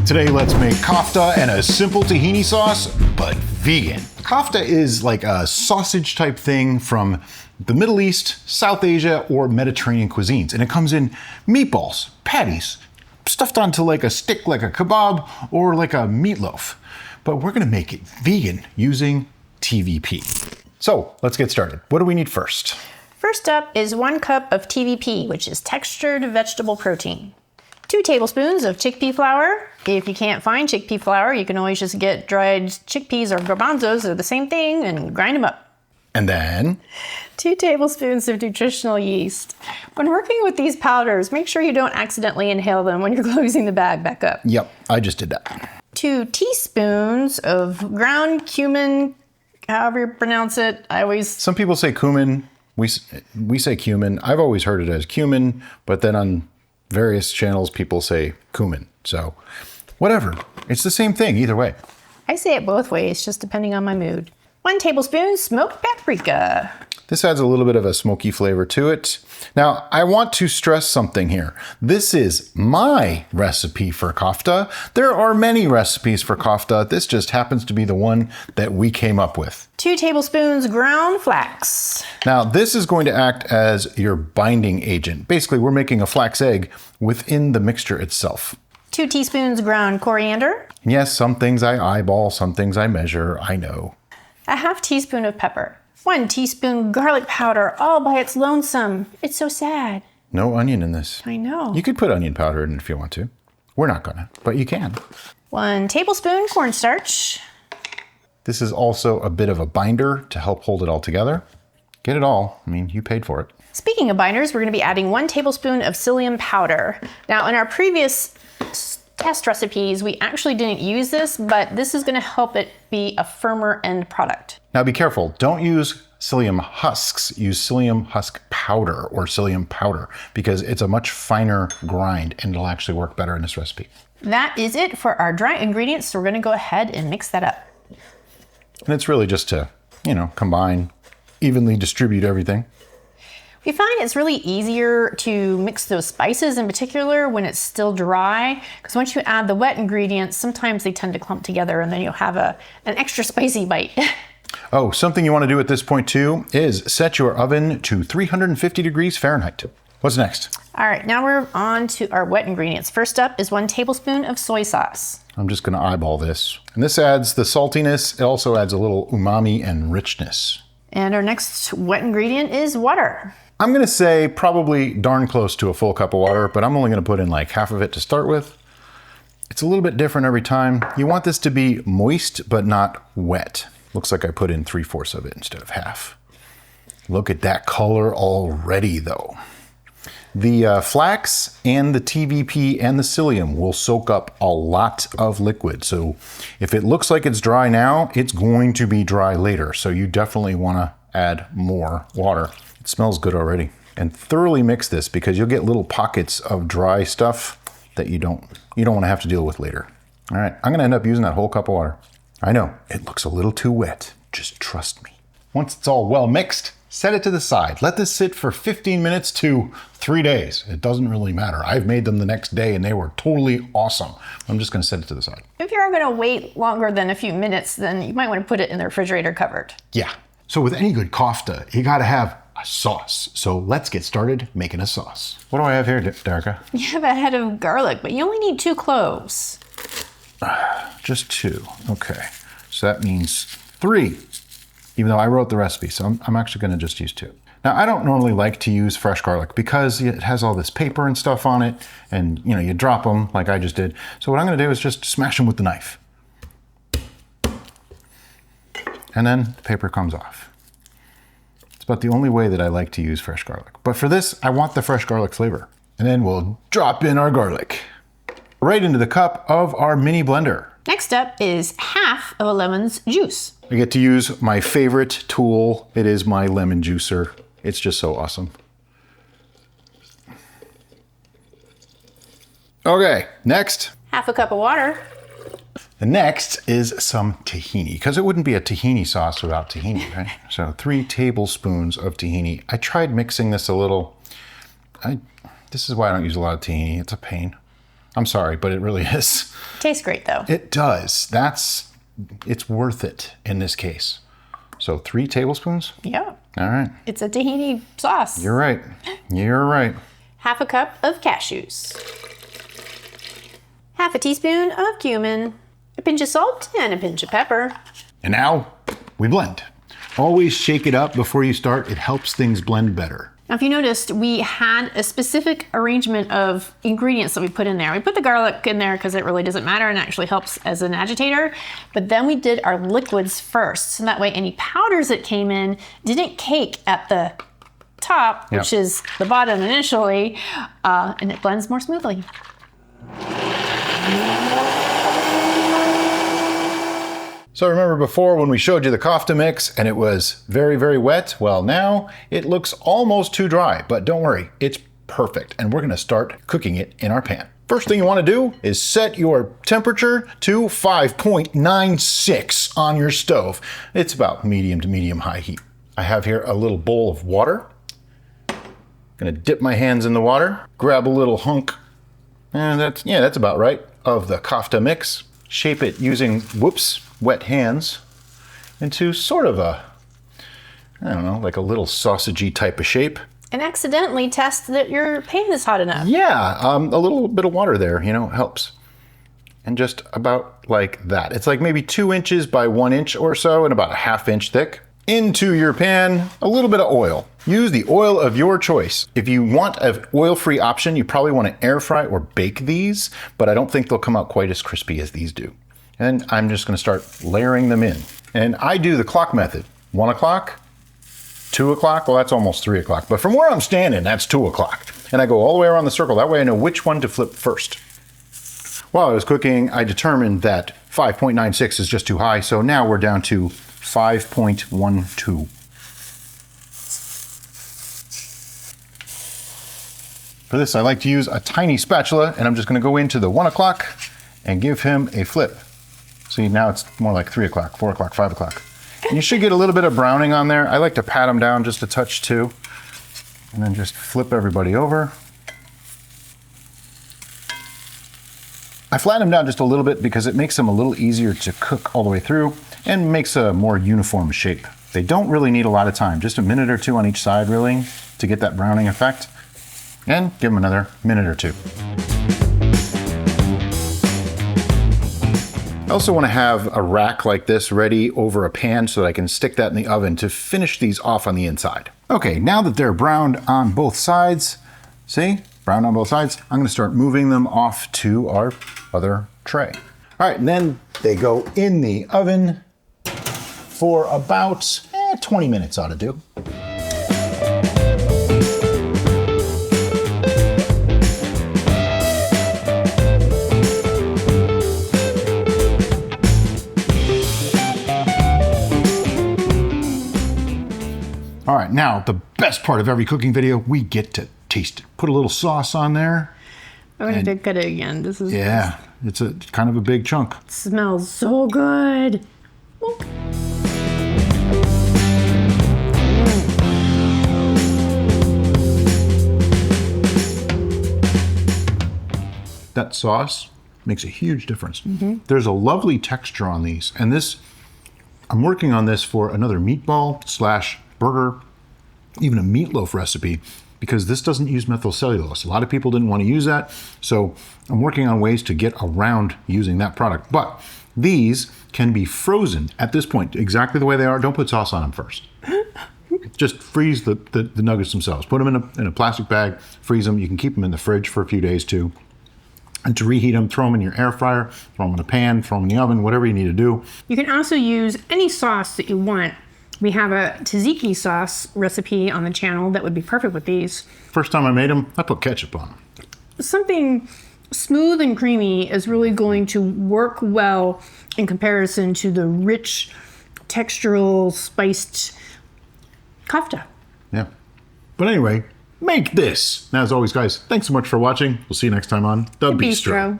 Today, let's make kofta and a simple tahini sauce, but vegan. Kofta is like a sausage type thing from the Middle East, South Asia, or Mediterranean cuisines. And it comes in meatballs, patties, stuffed onto like a stick like a kebab or like a meatloaf. But we're gonna make it vegan using TVP. So let's get started. What do we need first? First up is 1 cup of TVP, which is textured vegetable protein. 2 tablespoons of chickpea flour. If you can't find chickpea flour, you can always just get dried chickpeas or garbanzos, they're the same thing, and grind them up. And then 2 tablespoons of nutritional yeast. When working with these powders, make sure you don't accidentally inhale them when you're closing the bag back up. Yep, I just did that. 2 teaspoons of ground cumin, however you pronounce it. Some people say cumin. We say cumin. I've always heard it as cumin, but then on various channels people say cumin. So whatever, it's the same thing either way. I say it both ways, just depending on my mood. 1 tablespoon smoked paprika. This adds a little bit of a smoky flavor to it. Now, I want to stress something here. This is my recipe for kofta. There are many recipes for kofta. This just happens to be the one that we came up with. 2 tablespoons ground flax. Now, this is going to act as your binding agent. Basically, we're making a flax egg within the mixture itself. 2 teaspoons ground coriander. Yes, some things I eyeball, some things I measure, I know. 1/2 teaspoon of pepper. 1 teaspoon garlic powder all by its lonesome. It's so sad. No onion in this. I know. You could put onion powder in if you want to. We're not gonna, but you can. 1 tablespoon cornstarch. This is also a bit of a binder to help hold it all together. Get it all. I mean, you paid for it. Speaking of binders, we're going to be adding 1 tablespoon of psyllium powder. Now, in our previous test recipes, we actually didn't use this, but this is going to help it be a firmer end product. Now be careful. Don't use psyllium husks. Use psyllium husk powder or psyllium powder because it's a much finer grind and it'll actually work better in this recipe. That is it for our dry ingredients, so we're going to go ahead and mix that up. And it's really just to, combine, evenly distribute everything. We find it's really easier to mix those spices in particular when it's still dry, because once you add the wet ingredients, sometimes they tend to clump together and then you'll have an extra spicy bite. Oh, something you want to do at this point too is set your oven to 350 degrees Fahrenheit. What's next? All right, now we're on to our wet ingredients. First up is 1 tablespoon of soy sauce. I'm just going to eyeball this. And this adds the saltiness. It also adds a little umami and richness. And our next wet ingredient is water. I'm going to say probably darn close to a full cup of water, but I'm only going to put in like half of it to start with. It's a little bit different every time. You want this to be moist, but not wet. Looks like I put in 3/4 of it instead of half. Look at that color already though. The flax and the TVP and the psyllium will soak up a lot of liquid. So if it looks like it's dry now, it's going to be dry later. So you definitely want to add more water. It smells good already. And thoroughly mix this because you'll get little pockets of dry stuff that you don't want to have to deal with later. All right, I'm going to end up using that whole cup of water. I know, it looks a little too wet. Just trust me. Once it's all well mixed, set it to the side. Let this sit for 15 minutes to 3 days. It doesn't really matter. I've made them the next day and they were totally awesome. I'm just gonna set it to the side. If you're gonna wait longer than a few minutes, then you might wanna put it in the refrigerator covered. Yeah. So with any good kofta, you gotta have a sauce. So let's get started making a sauce. What do I have here, Derica? You have a head of garlic, but you only need 2 cloves. Just 2, okay. So that means 3, even though I wrote the recipe, so I'm actually gonna just use 2. Now, I don't normally like to use fresh garlic because it has all this paper and stuff on it, and you drop them like I just did. So what I'm gonna do is just smash them with the knife. And then the paper comes off. It's about the only way that I like to use fresh garlic. But for this, I want the fresh garlic flavor. And then we'll drop in our garlic right into the cup of our mini blender. Next up is half of a lemon's juice. I get to use my favorite tool. It is my lemon juicer. It's just so awesome. Okay, next. Half a cup of water. The next is some tahini, because it wouldn't be a tahini sauce without tahini, right? So 3 tablespoons of tahini. I tried mixing this a little. This is why I don't use a lot of tahini. It's a pain. I'm sorry, but it really is. Tastes great though. It does. It's worth it in this case. So 3 tablespoons? Yeah. All right. It's a tahini sauce. You're right. You're right. Half a cup of cashews. Half a teaspoon of cumin. A pinch of salt and a pinch of pepper. And now we blend. Always shake it up before you start. It helps things blend better. Now, if you noticed, we had a specific arrangement of ingredients that we put in there. We put the garlic in there because it really doesn't matter and actually helps as an agitator. But then we did our liquids first. So that way any powders that came in didn't cake at the top, which is the bottom initially, and it blends more smoothly. So remember before when we showed you the kofta mix and it was very, very wet? Well, now it looks almost too dry, but don't worry, it's perfect. And we're gonna start cooking it in our pan. First thing you wanna do is set your temperature to 5.96 on your stove. It's about medium to medium high heat. I have here a little bowl of water. Gonna dip my hands in the water, grab a little hunk, and that's about right, of the kofta mix. Shape it using, wet hands into sort of a, I don't know, like a little sausagey type of shape. And accidentally test that your pan is hot enough. Yeah, a little bit of water there, helps. And just about like that. It's like maybe 2 inches by 1 inch or so and about a 1/2 inch thick. Into your pan, a little bit of oil. Use the oil of your choice. If you want an oil-free option, you probably want to air fry or bake these, but I don't think they'll come out quite as crispy as these do. And I'm just gonna start layering them in. And I do the clock method. 1 o'clock, 2 o'clock, well that's almost 3 o'clock, but from where I'm standing, that's 2 o'clock. And I go all the way around the circle, that way I know which one to flip first. While I was cooking, I determined that 5.96 is just too high, so now we're down to 5.12. For this, I like to use a tiny spatula, and I'm just gonna go into the 1 o'clock and give him a flip. See, now it's more like 3 o'clock, 4 o'clock, 5 o'clock. And you should get a little bit of browning on there. I like to pat them down just a touch too. And then just flip everybody over. I flatten them down just a little bit because it makes them a little easier to cook all the way through and makes a more uniform shape. They don't really need a lot of time, just a minute or 2 on each side really to get that browning effect. And give them another minute or 2. I also want to have a rack like this ready over a pan so that I can stick that in the oven to finish these off on the inside. Okay, now that they're browned on both sides, see? Browned on both sides, I'm going to start moving them off to our other tray. All right, and then they go in the oven for about 20 minutes ought to do. All right, now the best part of every cooking video, we get to taste it. Put a little sauce on there. I'm gonna have to cut it again. This is it's a kind of a big chunk. It smells so good. That sauce makes a huge difference. There's a lovely texture on these, and this, I'm working on this for another meatball / burger, even a meatloaf recipe, because this doesn't use methyl cellulose. A lot of people didn't want to use that, so I'm working on ways to get around using that product. But these can be frozen at this point, exactly the way they are. Don't put sauce on them first. Just freeze the nuggets themselves. Put them in a plastic bag, freeze them. You can keep them in the fridge for a few days too. And to reheat them, throw them in your air fryer, throw them in a pan, throw them in the oven, whatever you need to do. You can also use any sauce that you want. We have a tzatziki sauce recipe on the channel that would be perfect with these. First time I made them, I put ketchup on them. Something smooth and creamy is really going to work well in comparison to the rich, textural, spiced kofta. Yeah. But anyway, make this. Now, as always, guys, thanks so much for watching. We'll see you next time on The Bistro.